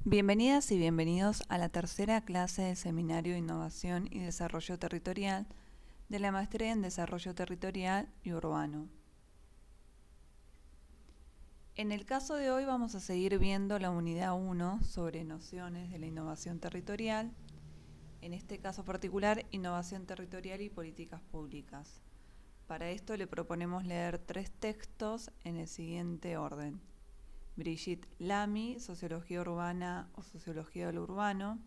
Bienvenidas y bienvenidos a la tercera clase del Seminario de Innovación y Desarrollo Territorial de la Maestría en Desarrollo Territorial y Urbano. En el caso de hoy vamos a seguir viendo la unidad 1 sobre nociones de la innovación territorial, en este caso particular, innovación territorial y políticas públicas. Para esto le proponemos leer 3 textos en el siguiente orden. Brigitte Lamy, Sociología Urbana o Sociología del Urbano.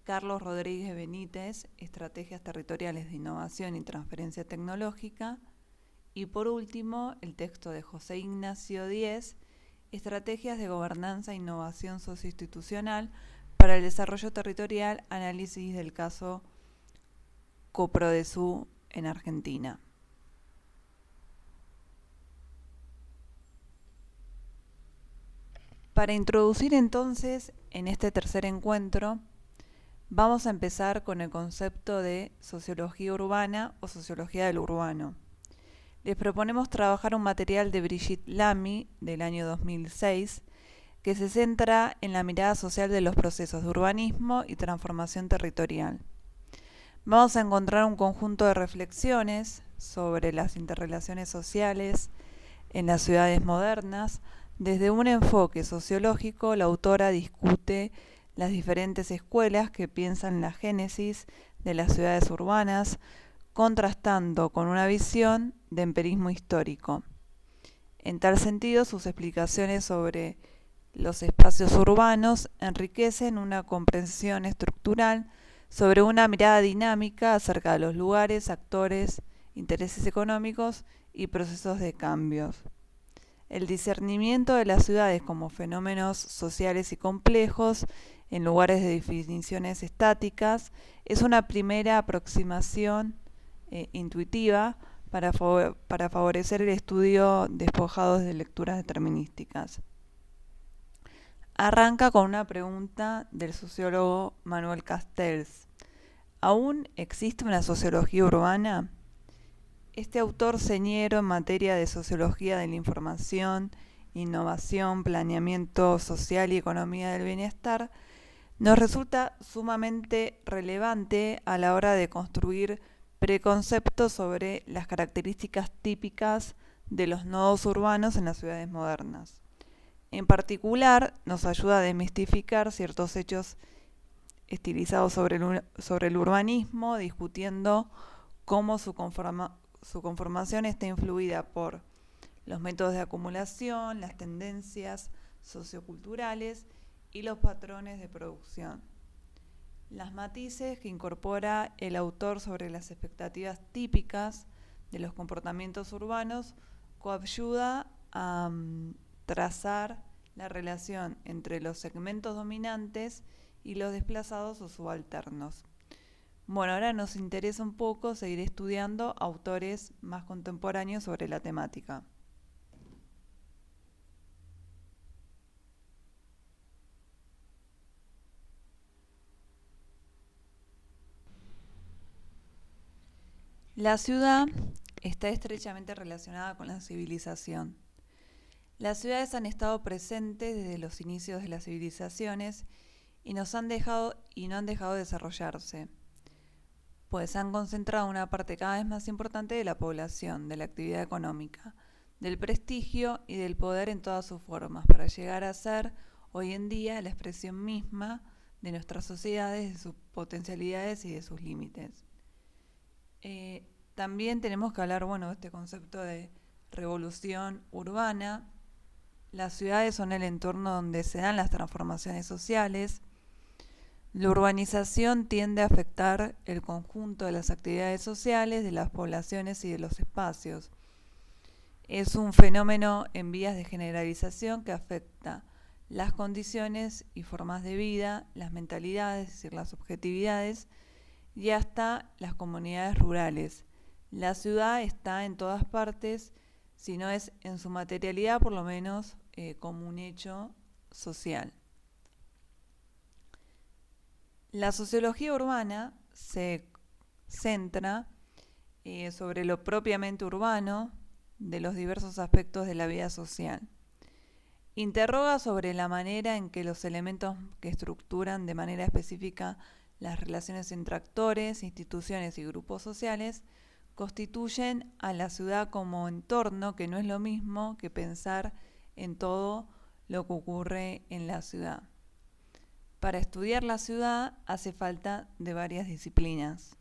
Carlos Rodríguez Benítez, Estrategias Territoriales de Innovación y Transferencia Tecnológica. Y por último, el texto de José Ignacio Díez, Estrategias de Gobernanza e Innovación Socioinstitucional para el Desarrollo Territorial, análisis del caso Coprodesú en Argentina. Para introducir entonces en este tercer encuentro, vamos a empezar con el concepto de sociología urbana o sociología del urbano. Les proponemos trabajar un material de Brigitte Lamy del año 2006 que se centra en la mirada social de los procesos de urbanismo y transformación territorial. Vamos a encontrar un conjunto de reflexiones sobre las interrelaciones sociales en las ciudades modernas. Desde un enfoque sociológico, la autora discute las diferentes escuelas que piensan la génesis de las ciudades urbanas, contrastando con una visión de empirismo histórico. En tal sentido, sus explicaciones sobre los espacios urbanos enriquecen una comprensión estructural sobre una mirada dinámica acerca de los lugares, actores, intereses económicos y procesos de cambios. El discernimiento de las ciudades como fenómenos sociales y complejos, en lugares de definiciones estáticas, es una primera aproximación intuitiva para favorecer el estudio despojado de lecturas determinísticas. Arranca con una pregunta del sociólogo Manuel Castells. ¿Aún existe una sociología urbana? Este autor señero en materia de sociología de la información, innovación, planeamiento social y economía del bienestar, nos resulta sumamente relevante a la hora de construir preconceptos sobre las características típicas de los nodos urbanos en las ciudades modernas. En particular, nos ayuda a desmistificar ciertos hechos estilizados sobre el urbanismo, discutiendo cómo su conformación está influida por los métodos de acumulación, las tendencias socioculturales y los patrones de producción. Las matices que incorpora el autor sobre las expectativas típicas de los comportamientos urbanos coayuda a trazar la relación entre los segmentos dominantes y los desplazados o subalternos. Bueno, ahora nos interesa un poco seguir estudiando autores más contemporáneos sobre la temática. La ciudad está estrechamente relacionada con la civilización. Las ciudades han estado presentes desde los inicios de las civilizaciones y no han dejado de desarrollarse, pues han concentrado una parte cada vez más importante de la población, de la actividad económica, del prestigio y del poder en todas sus formas, para llegar a ser hoy en día la expresión misma de nuestras sociedades, de sus potencialidades y de sus límites. También tenemos que hablar, de este concepto de revolución urbana. Las ciudades son el entorno donde se dan las transformaciones sociales. La urbanización tiende a afectar el conjunto de las actividades sociales, de las poblaciones y de los espacios. Es un fenómeno en vías de generalización que afecta las condiciones y formas de vida, las mentalidades, es decir, las subjetividades, y hasta las comunidades rurales. La ciudad está en todas partes, si no es en su materialidad, por lo menos como un hecho social. La sociología urbana se centra sobre lo propiamente urbano de los diversos aspectos de la vida social. Interroga sobre la manera en que los elementos que estructuran de manera específica las relaciones entre actores, instituciones y grupos sociales constituyen a la ciudad como entorno, que no es lo mismo que pensar en todo lo que ocurre en la ciudad. Para estudiar la ciudad hace falta de varias disciplinas.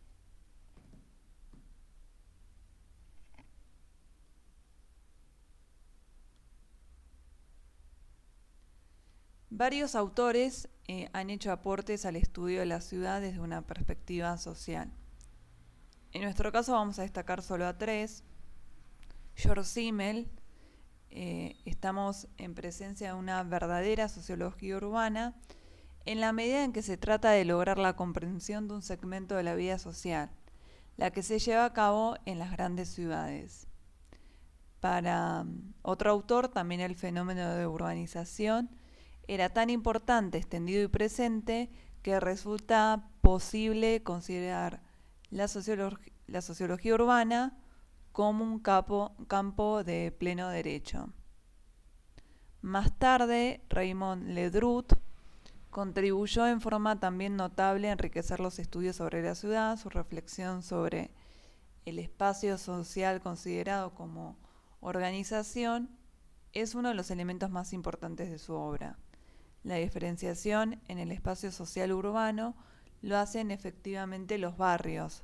Varios autores han hecho aportes al estudio de la ciudad desde una perspectiva social. En nuestro caso vamos a destacar solo a tres. George Simmel, estamos en presencia de una verdadera sociología urbana en la medida en que se trata de lograr la comprensión de un segmento de la vida social, la que se lleva a cabo en las grandes ciudades. Para otro autor, también el fenómeno de urbanización era tan importante, extendido y presente que resulta posible considerar la sociología urbana como un campo de pleno derecho. Más tarde, Raymond Ledrout contribuyó en forma también notable a enriquecer los estudios sobre la ciudad. Su reflexión sobre el espacio social considerado como organización es uno de los elementos más importantes de su obra. La diferenciación en el espacio social urbano lo hacen efectivamente los barrios,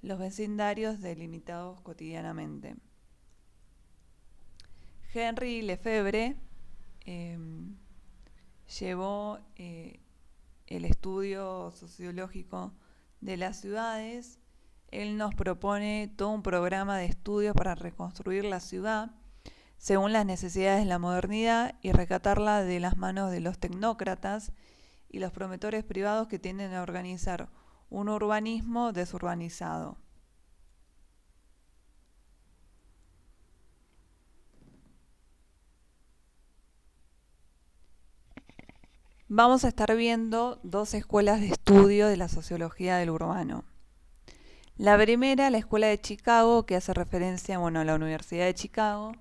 los vecindarios delimitados cotidianamente. Henri Lefebvre llevó el estudio sociológico de las ciudades. Él nos propone todo un programa de estudios para reconstruir la ciudad según las necesidades de la modernidad y rescatarla de las manos de los tecnócratas y los promotores privados que tienden a organizar un urbanismo desurbanizado. Vamos a estar viendo dos escuelas de estudio de la sociología del urbano. La primera, la Escuela de Chicago, que hace referencia a la Universidad de Chicago,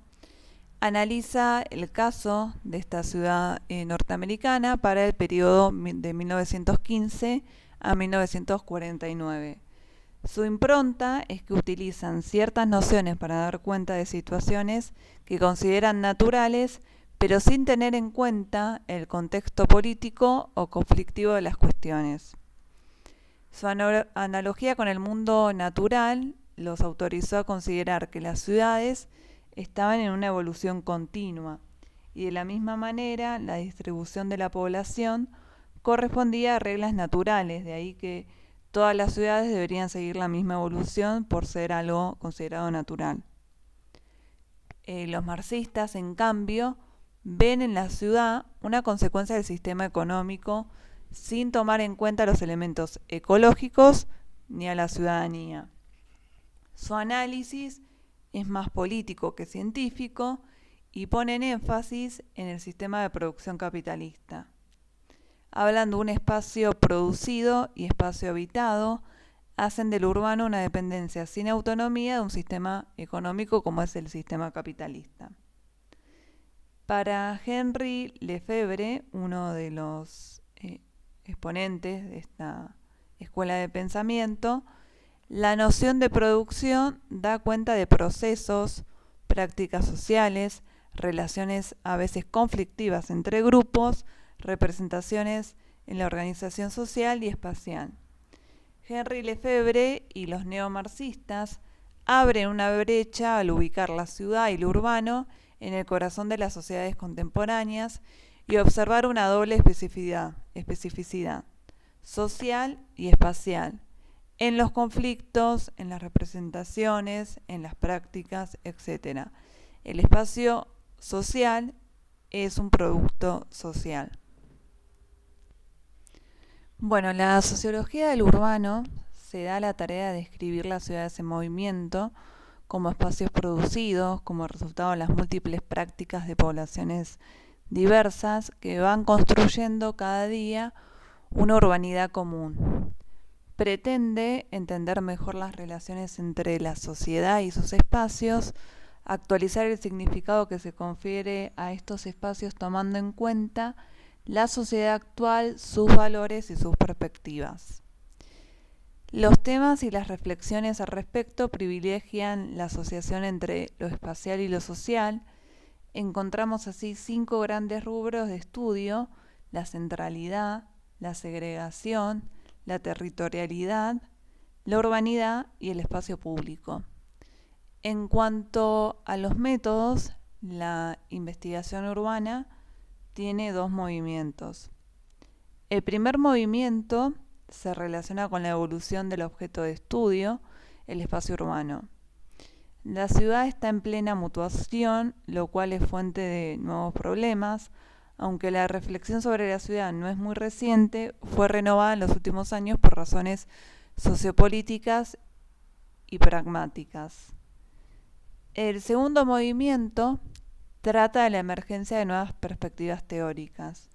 analiza el caso de esta ciudad norteamericana para el periodo de 1915 a 1949. Su impronta es que utilizan ciertas nociones para dar cuenta de situaciones que consideran naturales, pero sin tener en cuenta el contexto político o conflictivo de las cuestiones. Su analogía con el mundo natural los autorizó a considerar que las ciudades estaban en una evolución continua y de la misma manera la distribución de la población correspondía a reglas naturales, de ahí que todas las ciudades deberían seguir la misma evolución por ser algo considerado natural. Los marxistas, en cambio, ven en la ciudad una consecuencia del sistema económico sin tomar en cuenta los elementos ecológicos ni a la ciudadanía. Su análisis es más político que científico y ponen énfasis en el sistema de producción capitalista. Hablan de un espacio producido y espacio habitado, hacen del urbano una dependencia sin autonomía de un sistema económico como es el sistema capitalista. Para Henri Lefebvre, uno de los exponentes de esta escuela de pensamiento, la noción de producción da cuenta de procesos, prácticas sociales, relaciones a veces conflictivas entre grupos, representaciones en la organización social y espacial. Henri Lefebvre y los neomarxistas abren una brecha al ubicar la ciudad y lo urbano en el corazón de las sociedades contemporáneas y observar una doble especificidad social y espacial, en los conflictos, en las representaciones, en las prácticas, etc. El espacio social es un producto social. La sociología del urbano se da la tarea de describir las ciudades en movimiento como espacios producidos, como resultado de las múltiples prácticas de poblaciones diversas que van construyendo cada día una urbanidad común. Pretende entender mejor las relaciones entre la sociedad y sus espacios actualizar el significado que se confiere a estos espacios tomando en cuenta la sociedad actual, sus valores y sus perspectivas. Los temas y las reflexiones al respecto privilegian la asociación entre lo espacial y lo social. Encontramos así 5 grandes rubros de estudio: la centralidad, la segregación, la territorialidad, la urbanidad y el espacio público. En cuanto a los métodos, la investigación urbana tiene 2 movimientos. El primer movimiento se relaciona con la evolución del objeto de estudio, el espacio urbano. La ciudad está en plena mutación, lo cual es fuente de nuevos problemas. Aunque la reflexión sobre la ciudad no es muy reciente, fue renovada en los últimos años por razones sociopolíticas y pragmáticas. El segundo movimiento trata de la emergencia de nuevas perspectivas teóricas.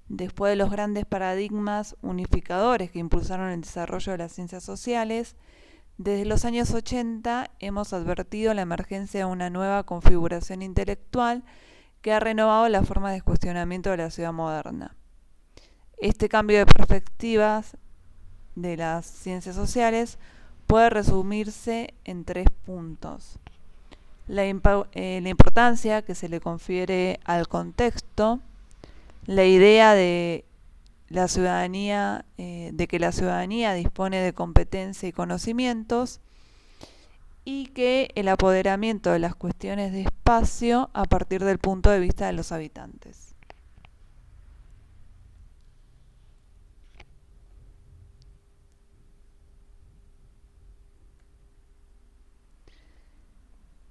Después de los grandes paradigmas unificadores que impulsaron el desarrollo de las ciencias sociales, desde los años 80 hemos advertido la emergencia de una nueva configuración intelectual que ha renovado la forma de cuestionamiento de la ciudad moderna. Este cambio de perspectivas de las ciencias sociales puede resumirse en 3 puntos. La importancia que se le confiere al contexto, la idea de la ciudadanía, de que la ciudadanía dispone de competencia y conocimientos, y que el apoderamiento de las cuestiones de espacio a partir del punto de vista de los habitantes.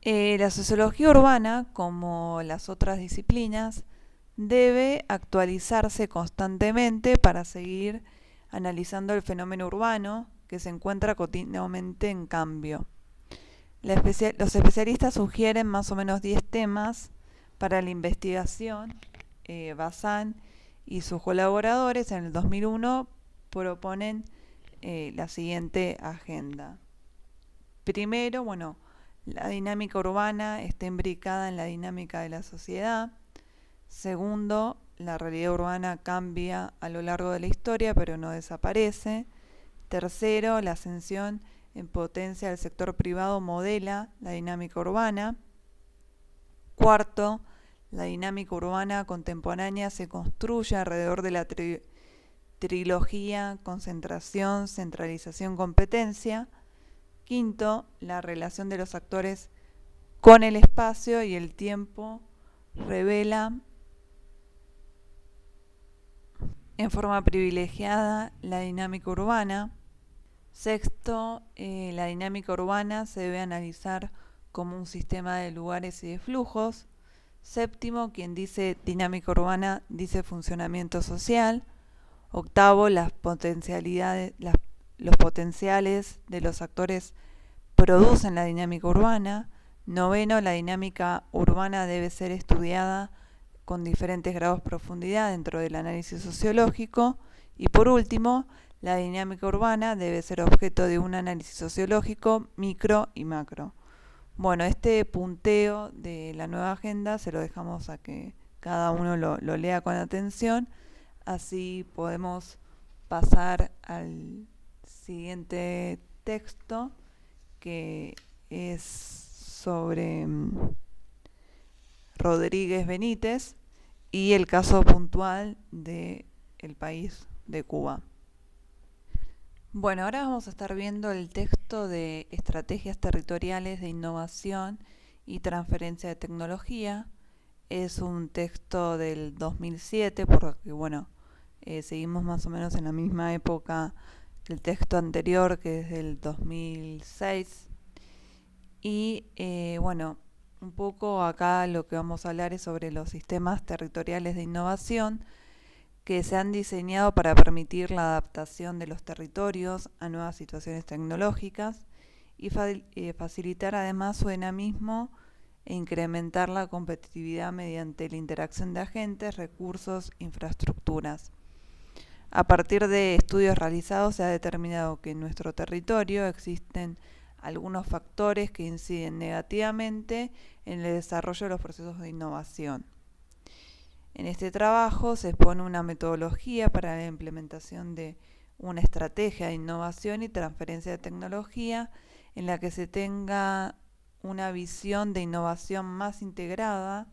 La sociología urbana, como las otras disciplinas, debe actualizarse constantemente para seguir analizando el fenómeno urbano que se encuentra continuamente en cambio. Los especialistas sugieren más o menos 10 temas para la investigación. Bazán y sus colaboradores en el 2001 proponen la siguiente agenda. Primero, la dinámica urbana está imbricada en la dinámica de la sociedad. Segundo, la realidad urbana cambia a lo largo de la historia, pero no desaparece. Tercero, la ascensión en potencia del sector privado modela la dinámica urbana. Cuarto, la dinámica urbana contemporánea se construye alrededor de la trilogía concentración, centralización, competencia. Quinto, la relación de los actores con el espacio y el tiempo revela en forma privilegiada la dinámica urbana. Sexto, la dinámica urbana se debe analizar como un sistema de lugares y de flujos. Séptimo, quien dice dinámica urbana dice funcionamiento social. Octavo, los potenciales de los actores producen la dinámica urbana. Noveno, la dinámica urbana debe ser estudiada con diferentes grados de profundidad dentro del análisis sociológico. Y por último, la dinámica urbana debe ser objeto de un análisis sociológico micro y macro. Este punteo de la nueva agenda se lo dejamos a que cada uno lo lea con atención, así podemos pasar al siguiente texto, que es sobre Rodríguez Benítez y el caso puntual del país de Cuba. Ahora vamos a estar viendo el texto de Estrategias Territoriales de Innovación y Transferencia de Tecnología. Es un texto del 2007, porque seguimos más o menos en la misma época que el texto anterior, que es del 2006. Y un poco acá lo que vamos a hablar es sobre los sistemas territoriales de innovación que se han diseñado para permitir la adaptación de los territorios a nuevas situaciones tecnológicas y facilitar además su dinamismo e incrementar la competitividad mediante la interacción de agentes, recursos, infraestructuras. A partir de estudios realizados se ha determinado que en nuestro territorio existen algunos factores que inciden negativamente en el desarrollo de los procesos de innovación. En este trabajo se expone una metodología para la implementación de una estrategia de innovación y transferencia de tecnología en la que se tenga una visión de innovación más integrada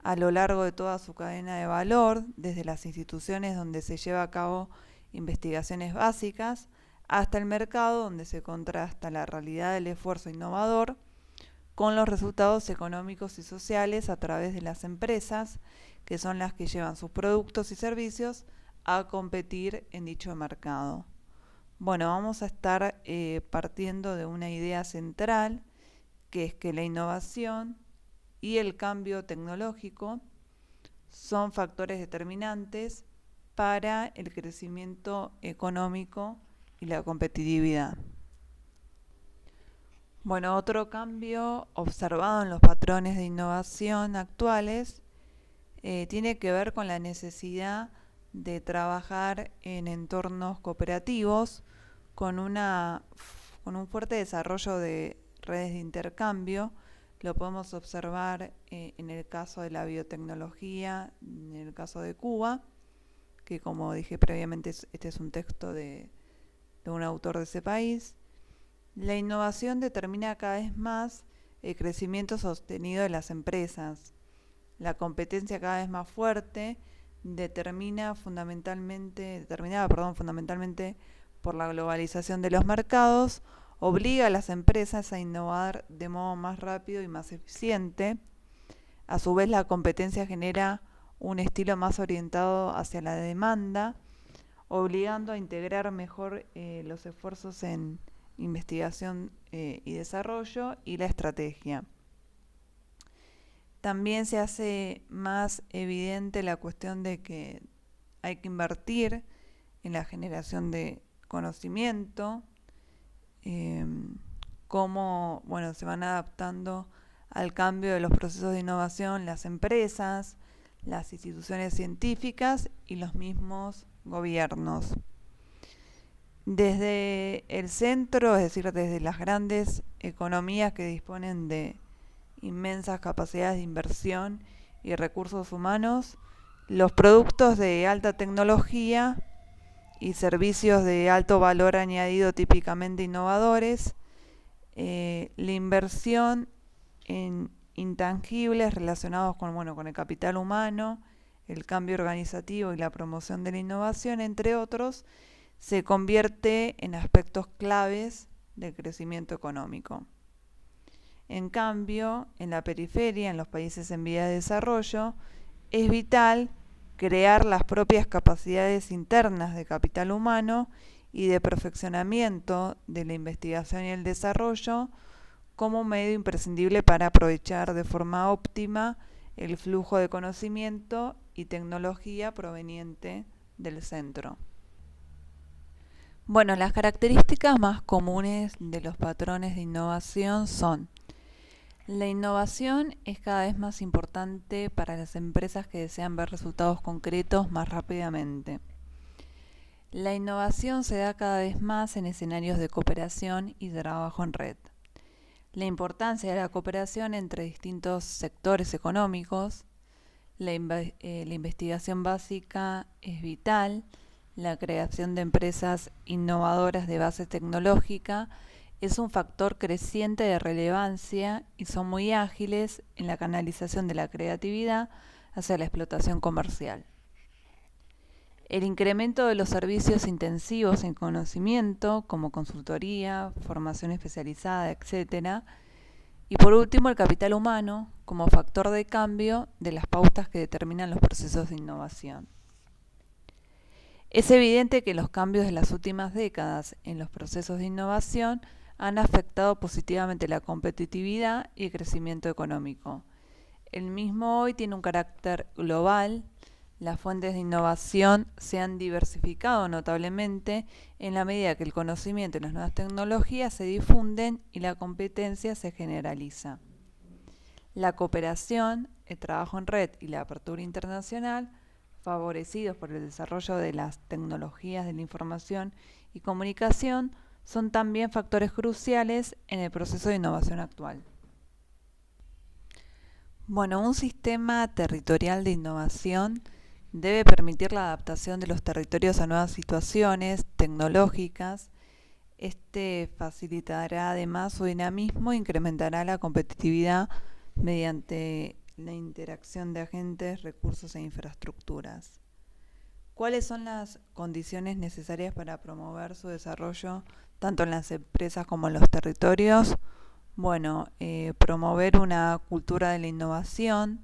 a lo largo de toda su cadena de valor, desde las instituciones donde se lleva a cabo investigaciones básicas hasta el mercado donde se contrasta la realidad del esfuerzo innovador con los resultados económicos y sociales a través de las empresas, que son las que llevan sus productos y servicios a competir en dicho mercado. Bueno, vamos a estar partiendo de una idea central, que es que la innovación y el cambio tecnológico son factores determinantes para el crecimiento económico y la competitividad. Bueno, otro cambio observado en los patrones de innovación actuales tiene que ver con la necesidad de trabajar en entornos cooperativos con un fuerte desarrollo de redes de intercambio. Lo podemos observar en el caso de la biotecnología, en el caso de Cuba, que como dije previamente este es un texto de un autor de ese país. La innovación determina cada vez más el crecimiento sostenido de las empresas. La competencia cada vez más fuerte determinada fundamentalmente por la globalización de los mercados, obliga a las empresas a innovar de modo más rápido y más eficiente. A su vez, la competencia genera un estilo más orientado hacia la demanda, obligando a integrar mejor los esfuerzos en investigación y desarrollo y la estrategia. También se hace más evidente la cuestión de que hay que invertir en la generación de conocimiento, cómo se van adaptando al cambio de los procesos de innovación las empresas, las instituciones científicas y los mismos gobiernos. Desde el centro, es decir, desde las grandes economías que disponen de inmensas capacidades de inversión y recursos humanos, los productos de alta tecnología y servicios de alto valor añadido típicamente innovadores, la inversión en intangibles relacionados con el capital humano, el cambio organizativo y la promoción de la innovación, entre otros, se convierte en aspectos claves del crecimiento económico. En cambio, en la periferia, en los países en vía de desarrollo, es vital crear las propias capacidades internas de capital humano y de perfeccionamiento de la investigación y el desarrollo como medio imprescindible para aprovechar de forma óptima el flujo de conocimiento y tecnología proveniente del centro. Bueno, las características más comunes de los patrones de innovación son: la innovación es cada vez más importante para las empresas que desean ver resultados concretos más rápidamente. La innovación se da cada vez más en escenarios de cooperación y trabajo en red. La importancia de la cooperación entre distintos sectores económicos, la investigación básica es vital, la creación de empresas innovadoras de base tecnológica es un factor creciente de relevancia y son muy ágiles en la canalización de la creatividad hacia la explotación comercial. El incremento de los servicios intensivos en conocimiento, como consultoría, formación especializada, etc. Y por último, el capital humano como factor de cambio de las pautas que determinan los procesos de innovación. Es evidente que los cambios de las últimas décadas en los procesos de innovación han afectado positivamente la competitividad y el crecimiento económico. El mismo hoy tiene un carácter global. Las fuentes de innovación se han diversificado notablemente en la medida que el conocimiento y las nuevas tecnologías se difunden y la competencia se generaliza. La cooperación, el trabajo en red y la apertura internacional, favorecidos por el desarrollo de las tecnologías de la información y comunicación, son también factores cruciales en el proceso de innovación actual. Bueno, un sistema territorial de innovación debe permitir la adaptación de los territorios a nuevas situaciones tecnológicas. Este facilitará además su dinamismo e incrementará la competitividad mediante la interacción de agentes, recursos e infraestructuras. ¿Cuáles son las condiciones necesarias para promover su desarrollo tanto en las empresas como en los territorios? Bueno, promover una cultura de la innovación,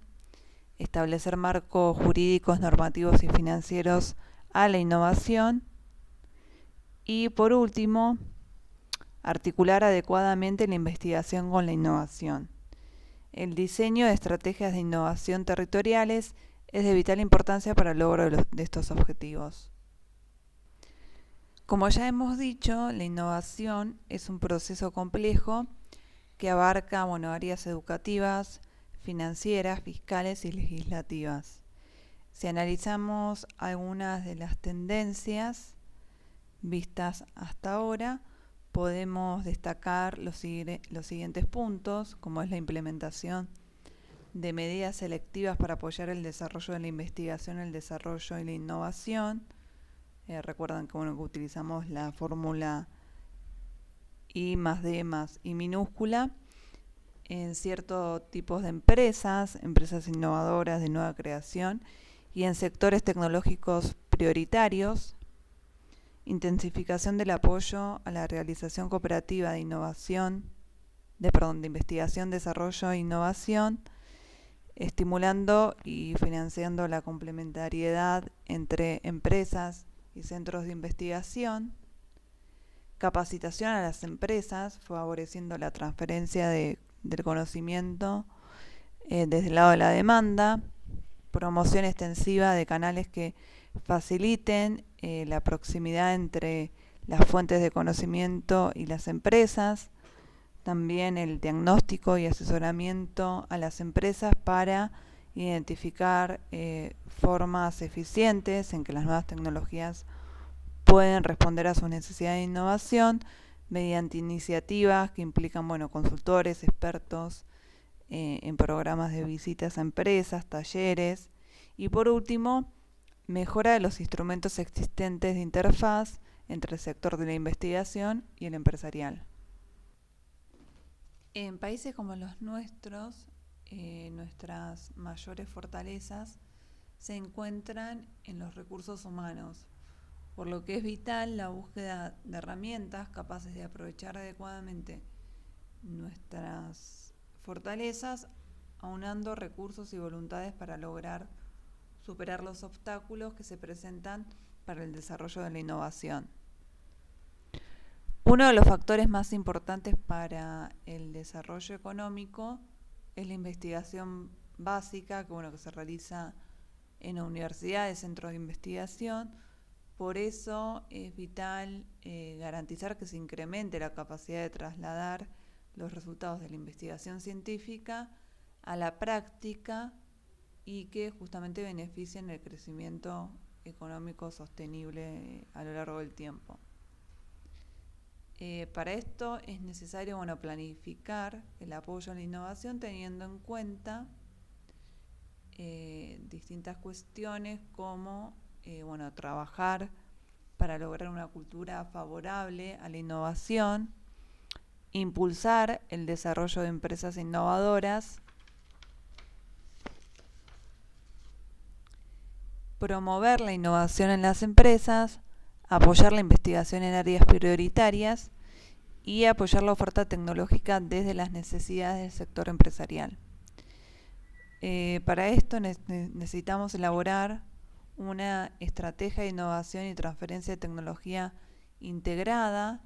establecer marcos jurídicos, normativos y financieros a la innovación y, por último, articular adecuadamente la investigación con la innovación. El diseño de estrategias de innovación territoriales es de vital importancia para el logro de estos objetivos. Como ya hemos dicho, la innovación es un proceso complejo que abarca áreas educativas, financieras, fiscales y legislativas. Si analizamos algunas de las tendencias vistas hasta ahora, podemos destacar los siguientes puntos, como es la implementación de medidas selectivas para apoyar el desarrollo de la investigación, el desarrollo y la innovación. Recuerdan que utilizamos la fórmula I más D más I minúscula en ciertos tipos de empresas innovadoras de nueva creación y en sectores tecnológicos prioritarios. Intensificación del apoyo a la realización cooperativa de investigación, desarrollo e innovación, estimulando y financiando la complementariedad entre empresas y centros de investigación, capacitación a las empresas, favoreciendo la transferencia del conocimiento desde el lado de la demanda, promoción extensiva de canales que faciliten la proximidad entre las fuentes de conocimiento y las empresas, también el diagnóstico y asesoramiento a las empresas para identificar formas eficientes en que las nuevas tecnologías pueden responder a sus necesidades de innovación mediante iniciativas que implican consultores, expertos en programas de visitas a empresas, talleres y por último, mejora de los instrumentos existentes de interfaz entre el sector de la investigación y el empresarial. En países como los nuestros, nuestras mayores fortalezas se encuentran en los recursos humanos, por lo que es vital la búsqueda de herramientas capaces de aprovechar adecuadamente nuestras fortalezas, aunando recursos y voluntades para lograr superar los obstáculos que se presentan para el desarrollo de la innovación. Uno de los factores más importantes para el desarrollo económico es la investigación básica, que se realiza en universidades, centros de investigación. Por eso es vital garantizar que se incremente la capacidad de trasladar los resultados de la investigación científica a la práctica y que justamente beneficien el crecimiento económico sostenible a lo largo del tiempo. Para esto es necesario planificar el apoyo a la innovación teniendo en cuenta distintas cuestiones como trabajar para lograr una cultura favorable a la innovación, impulsar el desarrollo de empresas innovadoras, promover la innovación en las empresas, apoyar la investigación en áreas prioritarias y apoyar la oferta tecnológica desde las necesidades del sector empresarial. Para esto necesitamos elaborar una estrategia de innovación y transferencia de tecnología integrada,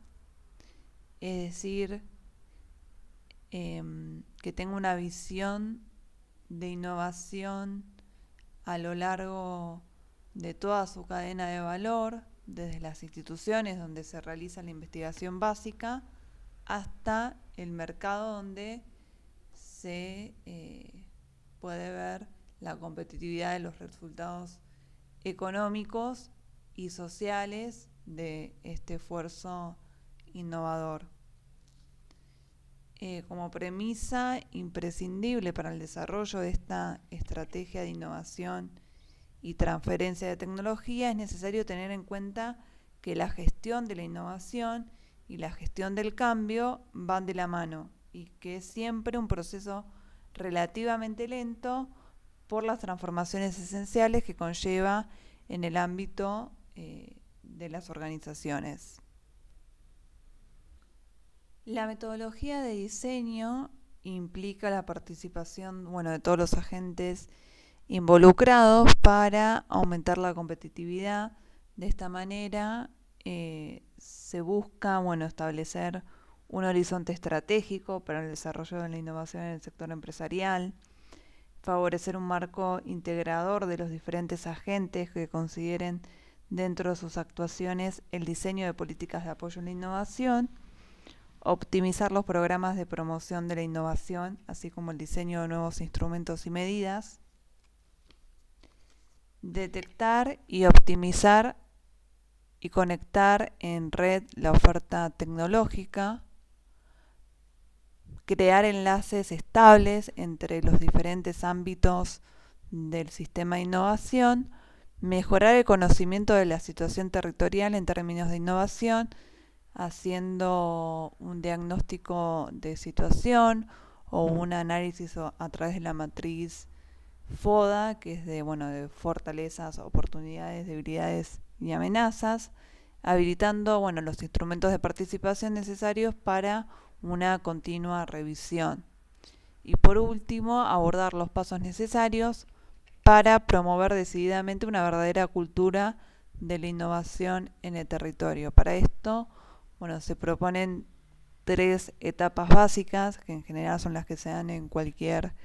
es decir, que tenga una visión de innovación a lo largo de toda su cadena de valor, desde las instituciones donde se realiza la investigación básica hasta el mercado donde se puede ver la competitividad de los resultados económicos y sociales de este esfuerzo innovador. Como premisa imprescindible para el desarrollo de esta estrategia de innovación y transferencia de tecnología, es necesario tener en cuenta que la gestión de la innovación y la gestión del cambio van de la mano y que es siempre un proceso relativamente lento por las transformaciones esenciales que conlleva en el ámbito de las organizaciones. La metodología de diseño implica la participación, de todos los agentes involucrados para aumentar la competitividad. De esta manera se busca establecer un horizonte estratégico para el desarrollo de la innovación en el sector empresarial, favorecer un marco integrador de los diferentes agentes que consideren dentro de sus actuaciones el diseño de políticas de apoyo a la innovación, optimizar los programas de promoción de la innovación, así como el diseño de nuevos instrumentos y medidas, detectar y optimizar y conectar en red la oferta tecnológica, crear enlaces estables entre los diferentes ámbitos del sistema de innovación, mejorar el conocimiento de la situación territorial en términos de innovación, haciendo un diagnóstico de situación o un análisis a través de la matriz FODA, que es de fortalezas, oportunidades, debilidades y amenazas, habilitando los instrumentos de participación necesarios para una continua revisión. Y por último, abordar los pasos necesarios para promover decididamente una verdadera cultura de la innovación en el territorio. Para esto, se proponen 3 etapas básicas, que en general son las que se dan en cualquier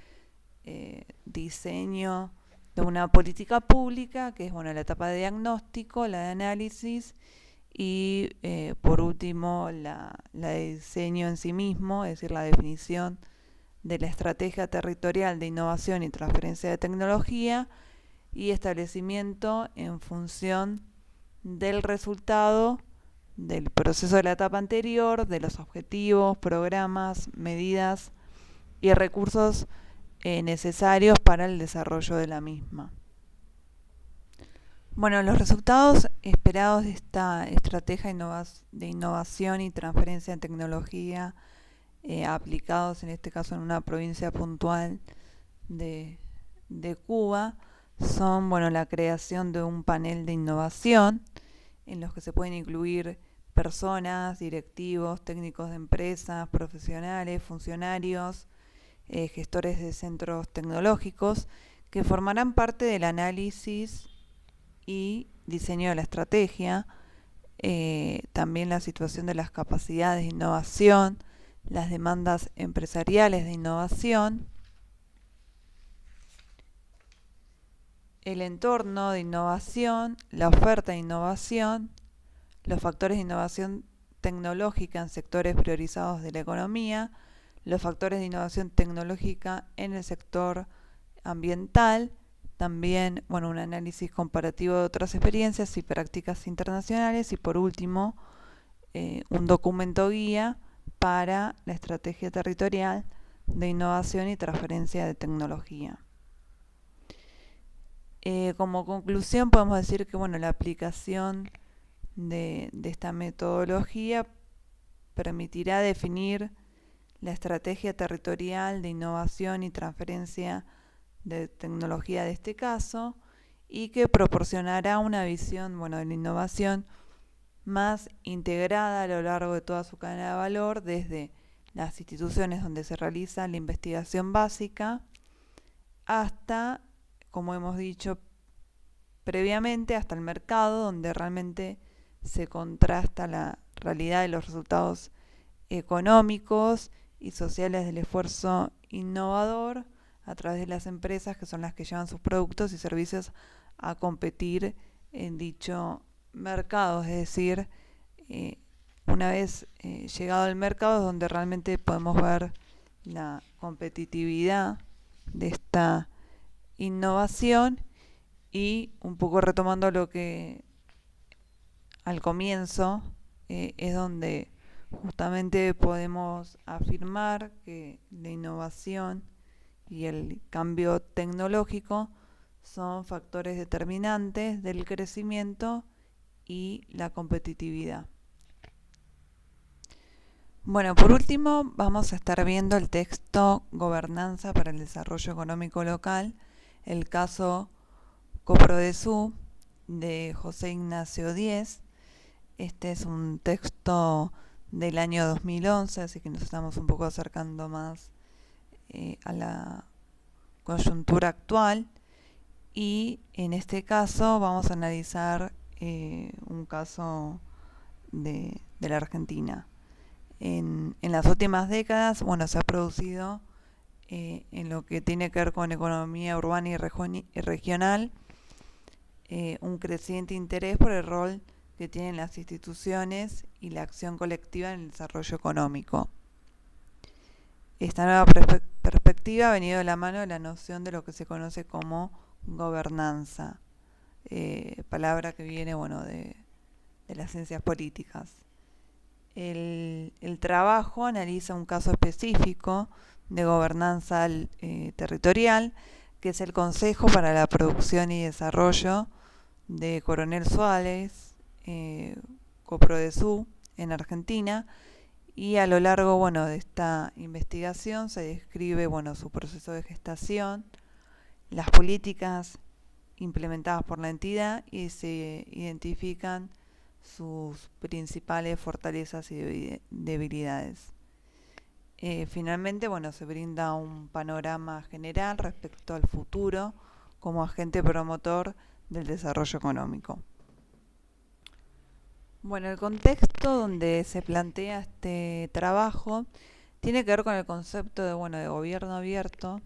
diseño de una política pública, que es la etapa de diagnóstico, la de análisis y por último la de diseño en sí mismo, es decir, la definición de la estrategia territorial de innovación y transferencia de tecnología y establecimiento en función del resultado del proceso de la etapa anterior, de los objetivos, programas, medidas y recursos necesarios para el desarrollo de la misma. Los resultados esperados de esta estrategia de innovación y transferencia de tecnología aplicados en este caso en una provincia puntual de Cuba son la creación de un panel de innovación en los que se pueden incluir personas, directivos, técnicos de empresas, profesionales, funcionarios, gestores de centros tecnológicos que formarán parte del análisis y diseño de la estrategia, también la situación de las capacidades de innovación, las demandas empresariales de innovación, el entorno de innovación, la oferta de innovación, los factores de innovación tecnológica en sectores priorizados de la economía, los factores de innovación tecnológica en el sector ambiental, también un análisis comparativo de otras experiencias y prácticas internacionales y por último un documento guía para la estrategia territorial de innovación y transferencia de tecnología. Como conclusión podemos decir que la aplicación de esta metodología permitirá definir la estrategia territorial de innovación y transferencia de tecnología de este caso y que proporcionará una visión de la innovación más integrada a lo largo de toda su cadena de valor, desde las instituciones donde se realiza la investigación básica hasta, como hemos dicho previamente, hasta el mercado, donde realmente se contrasta la realidad de los resultados económicos y sociales del esfuerzo innovador a través de las empresas, que son las que llevan sus productos y servicios a competir en dicho mercado. Es decir, una vez llegado al mercado es donde realmente podemos ver la competitividad de esta innovación y un poco retomando lo que al comienzo es donde Justamente podemos afirmar que la innovación y el cambio tecnológico son factores determinantes del crecimiento y la competitividad. Bueno, por último vamos a estar viendo el texto Gobernanza para el Desarrollo Económico Local, el caso COPRODESU de José Ignacio Díez. Este es un texto del año 2011, así que nos estamos un poco acercando más a la coyuntura actual, y en este caso vamos a analizar un caso de la Argentina. En las últimas décadas, bueno, se ha producido en lo que tiene que ver con economía urbana y regional un creciente interés por el rol que tienen las instituciones y la acción colectiva en el desarrollo económico. Esta nueva perspectiva ha venido de la mano de la noción de lo que se conoce como gobernanza, palabra que viene de las ciencias políticas. El trabajo analiza un caso específico de gobernanza territorial, que es el Consejo para la Producción y Desarrollo de Coronel Suárez, COPRODESU, en Argentina, y a lo largo de esta investigación se describe su proceso de gestación, las políticas implementadas por la entidad y se identifican sus principales fortalezas y debilidades. Finalmente, se brinda un panorama general respecto al futuro como agente promotor del desarrollo económico. El contexto donde se plantea este trabajo tiene que ver con el concepto de gobierno abierto,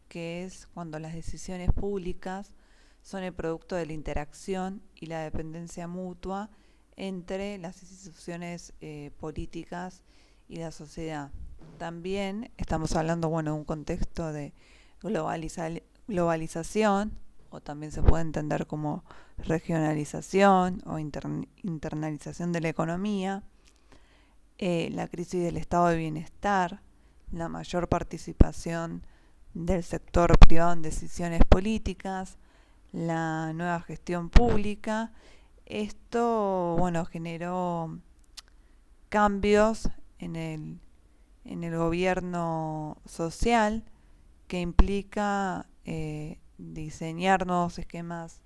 que es cuando las decisiones públicas son el producto de la interacción y la dependencia mutua entre las instituciones políticas y la sociedad. También estamos hablando de un contexto de globalización, o también se puede entender como regionalización o internalización de la economía, la crisis del estado de bienestar, la mayor participación del sector privado en decisiones políticas, la nueva gestión pública. Esto generó cambios en el gobierno social, que implica diseñar nuevos esquemas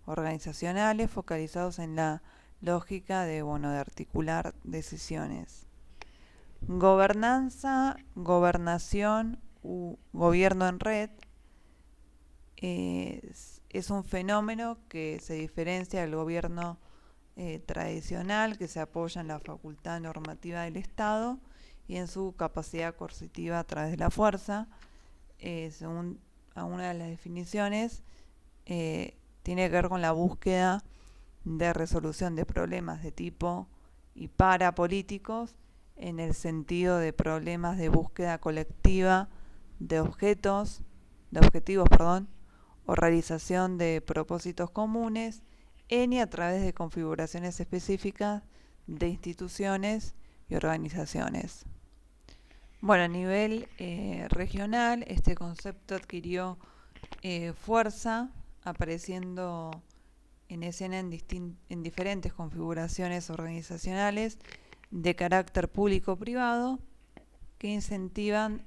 organizacionales focalizados en la lógica de articular decisiones. Gobernanza, gobernación u gobierno en red es un fenómeno que se diferencia del gobierno tradicional, que se apoya en la facultad normativa del Estado y en su capacidad coercitiva a través de la fuerza. Según una de las definiciones, tiene que ver con la búsqueda de resolución de problemas de tipo y para políticos, en el sentido de problemas de búsqueda colectiva de objetivos, o realización de propósitos comunes en y a través de configuraciones específicas de instituciones y organizaciones. A nivel regional, este concepto adquirió fuerza, apareciendo en escena en diferentes configuraciones organizacionales de carácter público-privado que incentivan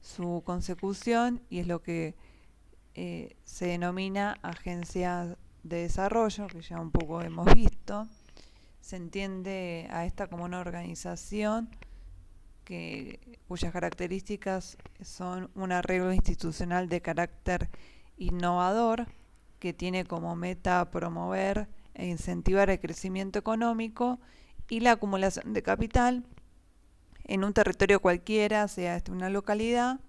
su consecución, y es lo que se denomina agencias de desarrollo, que ya un poco hemos visto. Se entiende a esta como una organización cuyas características son un arreglo institucional de carácter innovador, que tiene como meta promover e incentivar el crecimiento económico y la acumulación de capital en un territorio cualquiera, sea una localidad,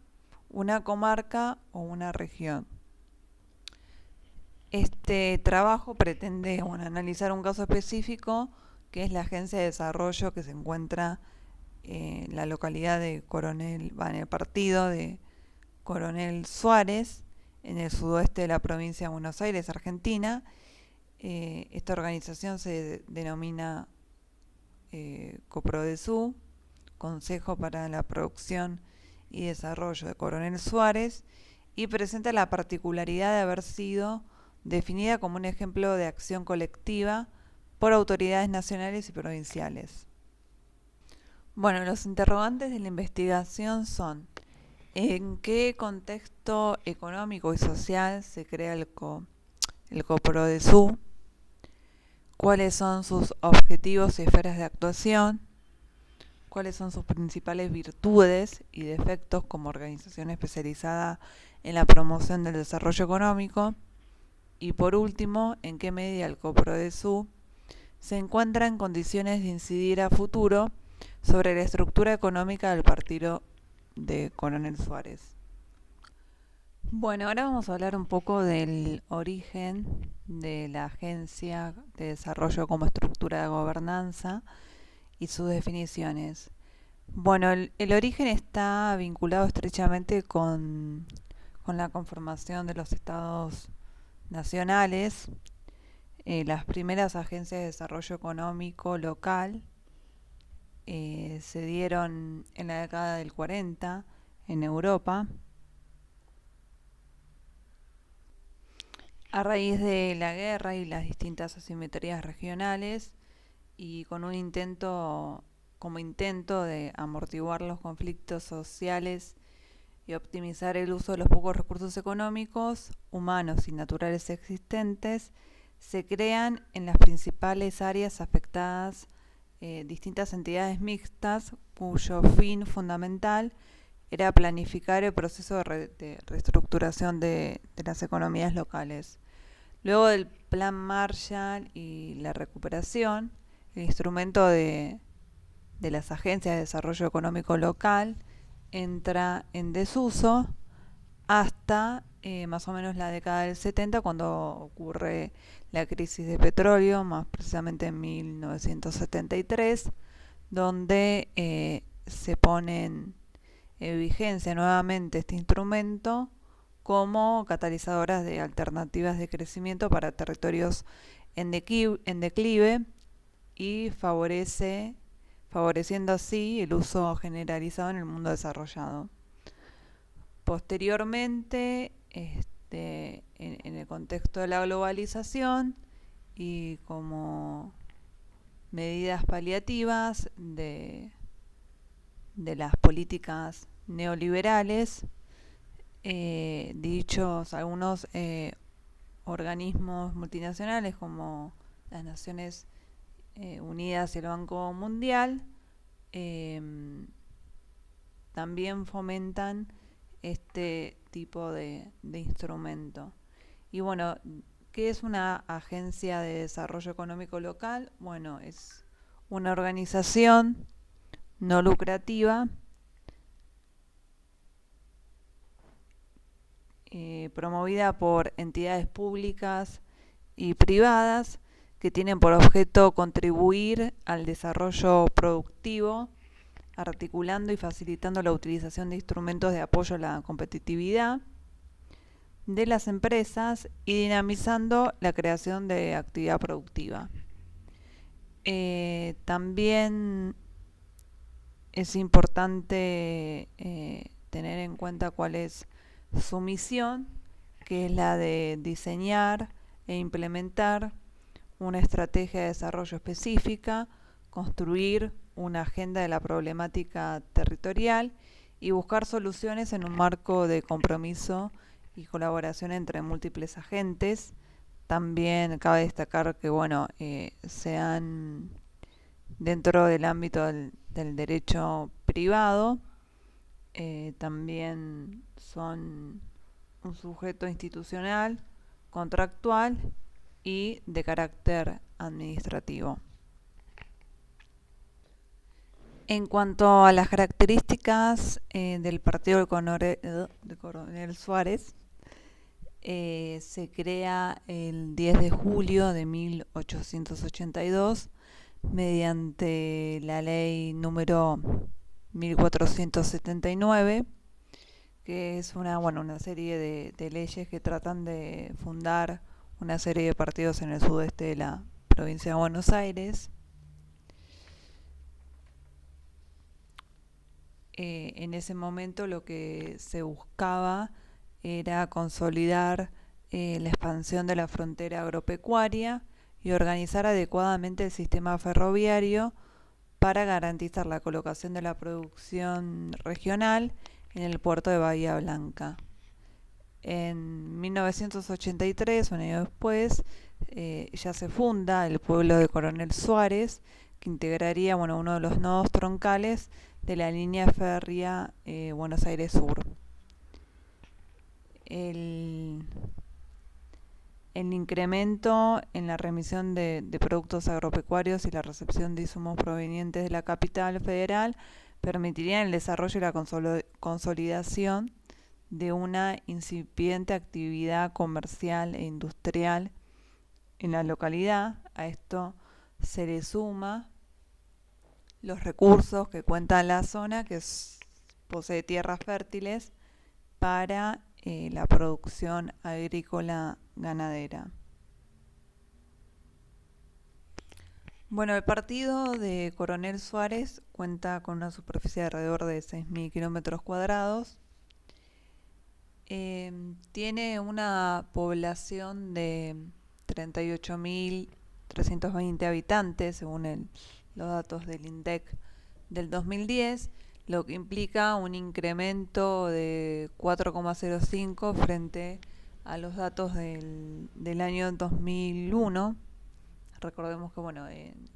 una comarca o una región. Este trabajo pretende analizar un caso específico, que es la Agencia de Desarrollo, que se encuentra en la localidad de en el partido de Coronel Suárez, en el sudoeste de la provincia de Buenos Aires, Argentina. Esta organización se denomina COPRODESU, Consejo para la Producción y Desarrollo de Coronel Suárez, y presenta la particularidad de haber sido definida como un ejemplo de acción colectiva por autoridades nacionales y provinciales. Bueno, los interrogantes de la investigación son: ¿en qué contexto económico y social se crea el COPRODESU? ¿Cuáles son sus objetivos y esferas de actuación? ¿Cuáles son sus principales virtudes y defectos como organización especializada en la promoción del desarrollo económico? Y por último, ¿en qué medida el COPRODESU se encuentra en condiciones de incidir a futuro sobre la estructura económica del partido de Coronel Suárez? Bueno, ahora vamos a hablar un poco del origen de la Agencia de Desarrollo como estructura de gobernanza y sus definiciones. Bueno, el origen está vinculado estrechamente con la conformación de los estados nacionales. Las primeras agencias de desarrollo económico local se dieron en la década del 40 en Europa, a raíz de la guerra y las distintas asimetrías regionales, y con un intento de amortiguar los conflictos sociales y optimizar el uso de los pocos recursos económicos, humanos y naturales existentes, se crean en las principales áreas afectadas distintas entidades mixtas cuyo fin fundamental era planificar el proceso de reestructuración de las economías locales. Luego del Plan Marshall y la recuperación, el instrumento de las agencias de desarrollo económico local entra en desuso hasta más o menos la década del 70, cuando ocurre la crisis de petróleo, más precisamente en 1973, donde se pone en vigencia nuevamente este instrumento como catalizadoras de alternativas de crecimiento para territorios en declive, y favoreciendo así el uso generalizado en el mundo desarrollado. Posteriormente, en el contexto de la globalización y como medidas paliativas de las políticas neoliberales, algunos organismos multinacionales como las Naciones Unidas y el Banco Mundial también fomentan este tipo de instrumento. Y bueno, ¿qué es una agencia de desarrollo económico local? Bueno, es una organización no lucrativa promovida por entidades públicas y privadas que tienen por objeto contribuir al desarrollo productivo, articulando y facilitando la utilización de instrumentos de apoyo a la competitividad de las empresas y dinamizando la creación de actividad productiva. También es importante tener en cuenta cuál es su misión, que es la de diseñar e implementar una estrategia de desarrollo específica, construir una agenda de la problemática territorial y buscar soluciones en un marco de compromiso y colaboración entre múltiples agentes. También cabe destacar que sean dentro del ámbito del derecho privado, también son un sujeto institucional, contractual y de carácter administrativo. En cuanto a las características del partido de Coronel Suárez, se crea el 10 de julio de 1882 mediante la ley número 1479, que es una serie de leyes que tratan de fundar una serie de partidos en el sudeste de la provincia de Buenos Aires. en ese momento lo que se buscaba era consolidar la expansión de la frontera agropecuaria y organizar adecuadamente el sistema ferroviario para garantizar la colocación de la producción regional en el puerto de Bahía Blanca. En 1983, un año después, ya se funda el pueblo de Coronel Suárez, que integraría uno de los nodos troncales de la línea férrea Buenos Aires Sur. El incremento en la remisión de productos agropecuarios y la recepción de insumos provenientes de la capital federal permitirían el desarrollo y la consolidación de una incipiente actividad comercial e industrial en la localidad. A esto se le suma los recursos que cuenta la zona, que posee tierras fértiles para la producción agrícola ganadera. Bueno, el partido de Coronel Suárez cuenta con una superficie de alrededor de 6.000 kilómetros cuadrados. Tiene una población de 38.320 habitantes, según los datos del INDEC del 2010, lo que implica un incremento de 4,05 frente a los datos del año 2001. Recordemos que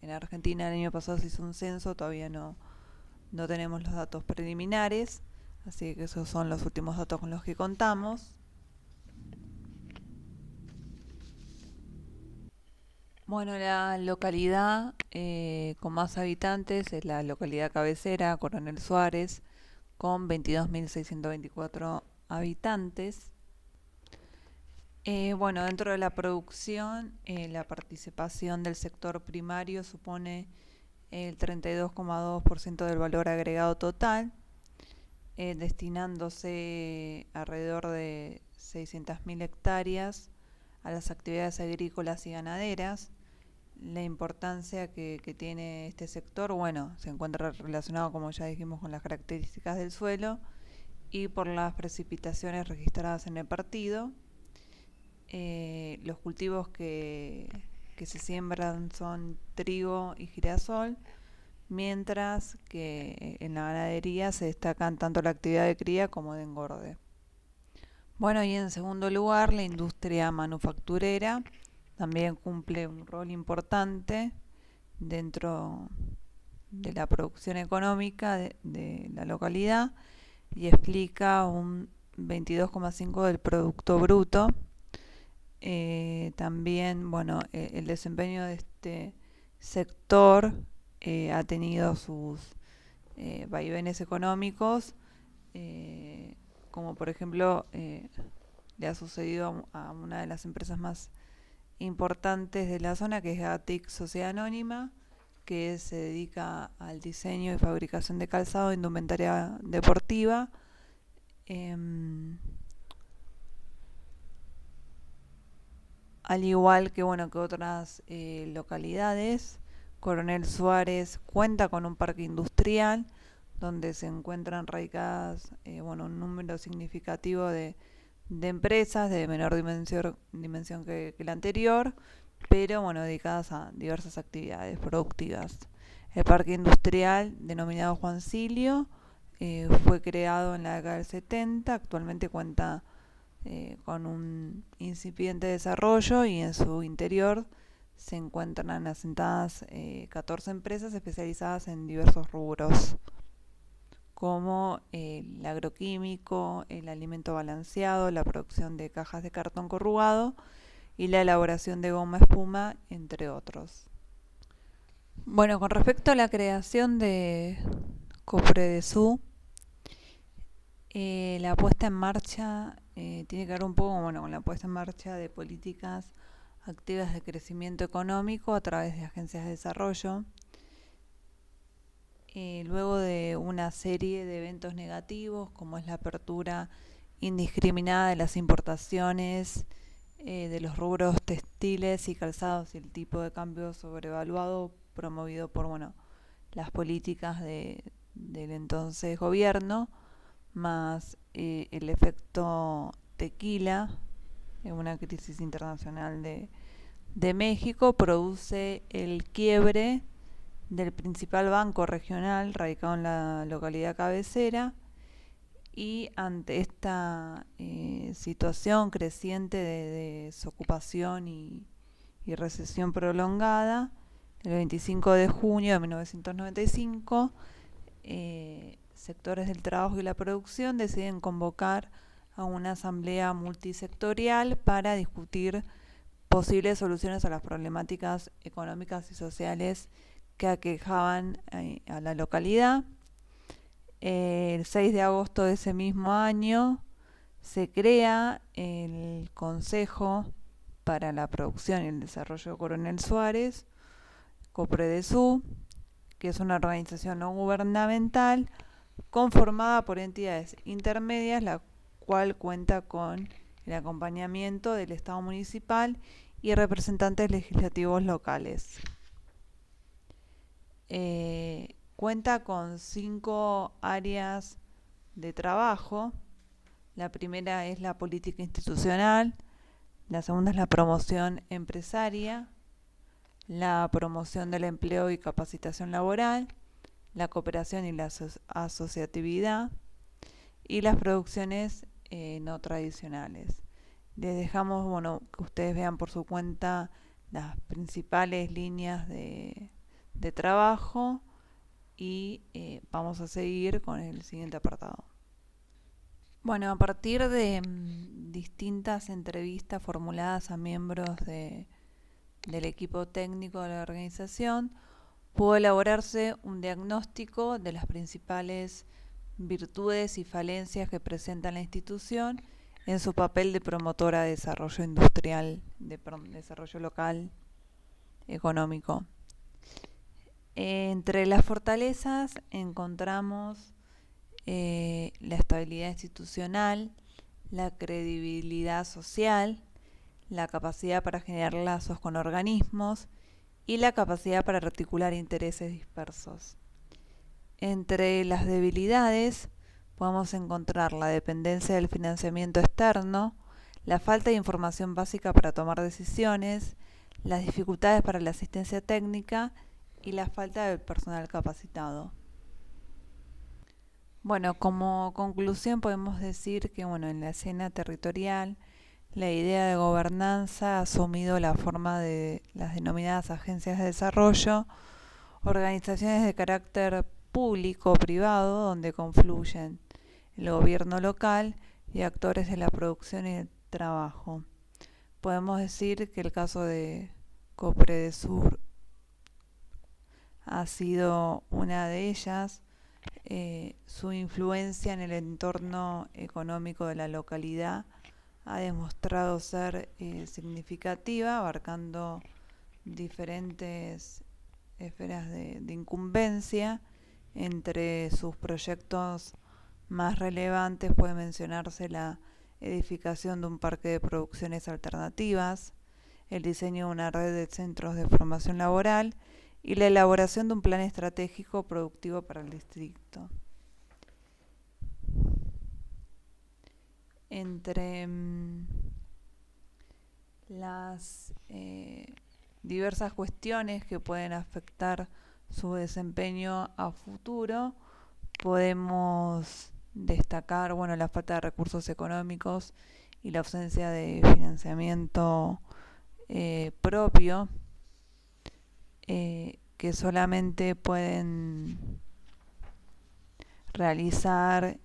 en Argentina el año pasado se hizo un censo, todavía no tenemos los datos preliminares, así que esos son los últimos datos con los que contamos. Bueno, la localidad con más habitantes es la localidad cabecera, Coronel Suárez, con 22.624 habitantes. Dentro de la producción, la participación del sector primario supone el 32,2% del valor agregado total, destinándose alrededor de 600.000 hectáreas a las actividades agrícolas y ganaderas. La importancia que tiene este sector, se encuentra relacionado, como ya dijimos, con las características del suelo y por las precipitaciones registradas en el partido. Los cultivos que se siembran son trigo y girasol, mientras que en la ganadería se destacan tanto la actividad de cría como de engorde. Y en segundo lugar, la industria manufacturera también cumple un rol importante dentro de la producción económica de la localidad y explica un 22,5% del Producto Bruto. También, el desempeño de este sector ha tenido sus vaivenes económicos, como por ejemplo le ha sucedido a una de las empresas más importantes de la zona, que es Gatic Sociedad Anónima, que se dedica al diseño y fabricación de calzado e indumentaria deportiva. Al igual que otras localidades, Coronel Suárez cuenta con un parque industrial donde se encuentran radicadas un número significativo de empresas de menor dimensión que la anterior, pero dedicadas a diversas actividades productivas. El parque industrial, denominado Juan Silio, fue creado en la década del 70, actualmente cuenta con un incipiente desarrollo y en su interior se encuentran asentadas 14 empresas especializadas en diversos rubros, como el agroquímico, el alimento balanceado, la producción de cajas de cartón corrugado y la elaboración de goma espuma, entre otros. Con respecto a la creación de Cofredesú, la puesta en marcha tiene que ver un poco con la puesta en marcha de políticas activas de crecimiento económico a través de agencias de desarrollo. Luego de una serie de eventos negativos, como es la apertura indiscriminada de las importaciones de los rubros textiles y calzados y el tipo de cambio sobrevaluado promovido por las políticas de del entonces gobierno, más el efecto tequila, en una crisis internacional de México, produce el quiebre del principal banco regional radicado en la localidad cabecera, y ante esta situación creciente de desocupación y recesión prolongada, el 25 de junio de 1995, sectores del trabajo y la producción deciden convocar a una asamblea multisectorial para discutir posibles soluciones a las problemáticas económicas y sociales que aquejaban a la localidad. El 6 de agosto de ese mismo año se crea el Consejo para la Producción y el Desarrollo Coronel Suárez, COPREDESU, que es una organización no gubernamental conformada por entidades intermedias, la cual cuenta con el acompañamiento del Estado municipal y representantes legislativos locales. Cuenta con 5 áreas de trabajo. La primera es la política institucional, la segunda es la promoción empresaria, la promoción del empleo y capacitación laboral, la cooperación y la asociatividad, y las producciones no tradicionales. Les dejamos que ustedes vean por su cuenta las principales líneas de trabajo, y vamos a seguir con el siguiente apartado. Bueno, a partir de distintas entrevistas formuladas a miembros del equipo técnico de la organización, pudo elaborarse un diagnóstico de las principales virtudes y falencias que presenta la institución en su papel de promotora de desarrollo industrial, de desarrollo local, económico. Entre las fortalezas encontramos la estabilidad institucional, la credibilidad social, la capacidad para generar lazos con organismos y la capacidad para articular intereses dispersos. Entre las debilidades podemos encontrar la dependencia del financiamiento externo, la falta de información básica para tomar decisiones, las dificultades para la asistencia técnica y la falta de personal capacitado. Bueno, como conclusión podemos decir que en la escena territorial la idea de gobernanza ha asumido la forma de las denominadas agencias de desarrollo, organizaciones de carácter público o privado donde confluyen el gobierno local y actores de la producción y el trabajo. Podemos decir que el caso de COPREDESUR ha sido una de ellas. Su influencia en el entorno económico de la localidad ha demostrado ser significativa, abarcando diferentes esferas de incumbencia. Entre sus proyectos más relevantes puede mencionarse la edificación de un parque de producciones alternativas, el diseño de una red de centros de formación laboral y la elaboración de un plan estratégico productivo para el distrito. Entre las diversas cuestiones que pueden afectar su desempeño a futuro, podemos destacar la falta de recursos económicos y la ausencia de financiamiento propio, que solamente pueden realizar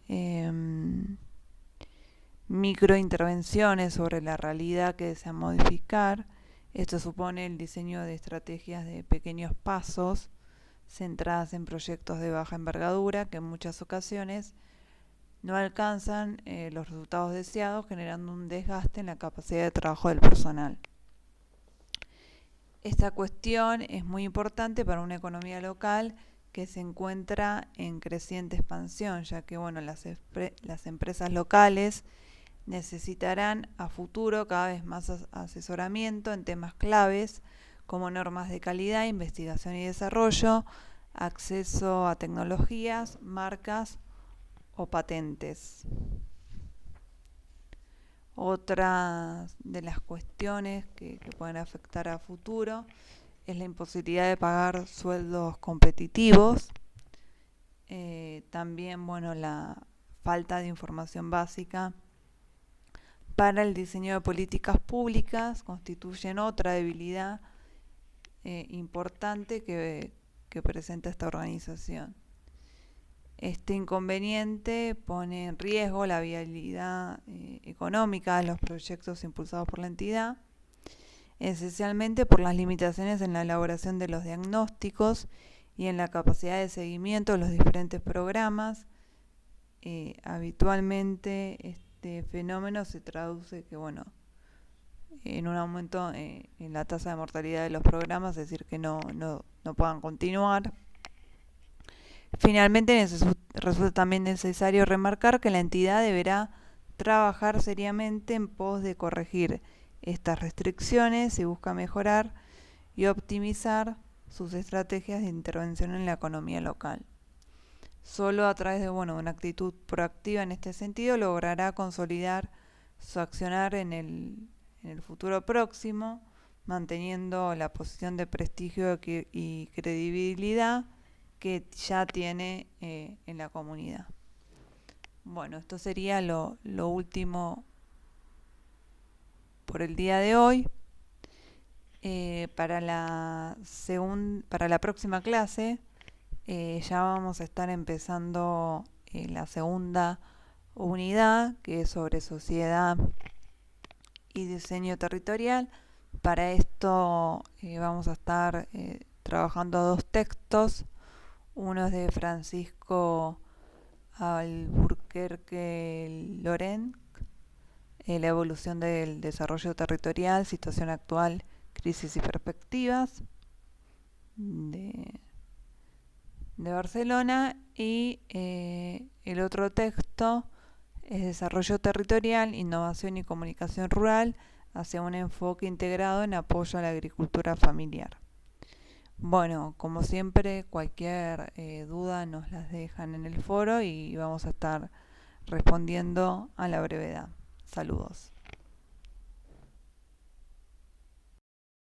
microintervenciones sobre la realidad que desean modificar. Esto supone el diseño de estrategias de pequeños pasos centradas en proyectos de baja envergadura que en muchas ocasiones no alcanzan los resultados deseados, generando un desgaste en la capacidad de trabajo del personal. Esta cuestión es muy importante para una economía local que se encuentra en creciente expansión, ya que las empresas locales necesitarán a futuro cada vez más asesoramiento en temas claves como normas de calidad, investigación y desarrollo, acceso a tecnologías, marcas o patentes. Otra de las cuestiones que pueden afectar a futuro es la imposibilidad de pagar sueldos competitivos. También, la falta de información básica para el diseño de políticas públicas constituyen otra debilidad importante que presenta esta organización. Este inconveniente pone en riesgo la viabilidad económica de los proyectos impulsados por la entidad, esencialmente por las limitaciones en la elaboración de los diagnósticos y en la capacidad de seguimiento de los diferentes programas. Habitualmente este fenómeno se traduce en un aumento en la tasa de mortalidad de los programas, es decir, que no puedan continuar. Finalmente, resulta también necesario remarcar que la entidad deberá trabajar seriamente en pos de corregir estas restricciones y busca mejorar y optimizar sus estrategias de intervención en la economía local. Solo a través de una actitud proactiva en este sentido logrará consolidar su accionar en el futuro próximo, manteniendo la posición de prestigio y credibilidad que ya tiene en la comunidad. Esto sería lo último por el día de hoy. Para la próxima clase ya vamos a estar empezando la segunda unidad, que es sobre sociedad y diseño territorial. Para esto vamos a estar trabajando 2 textos. Uno es de Francisco Alburquerque Lorenc, la evolución del desarrollo territorial, situación actual, crisis y perspectivas, de Barcelona, y el otro texto es Desarrollo Territorial, Innovación y Comunicación Rural hacia un enfoque integrado en apoyo a la agricultura familiar. Como siempre, cualquier duda nos las dejan en el foro y vamos a estar respondiendo a la brevedad. Saludos.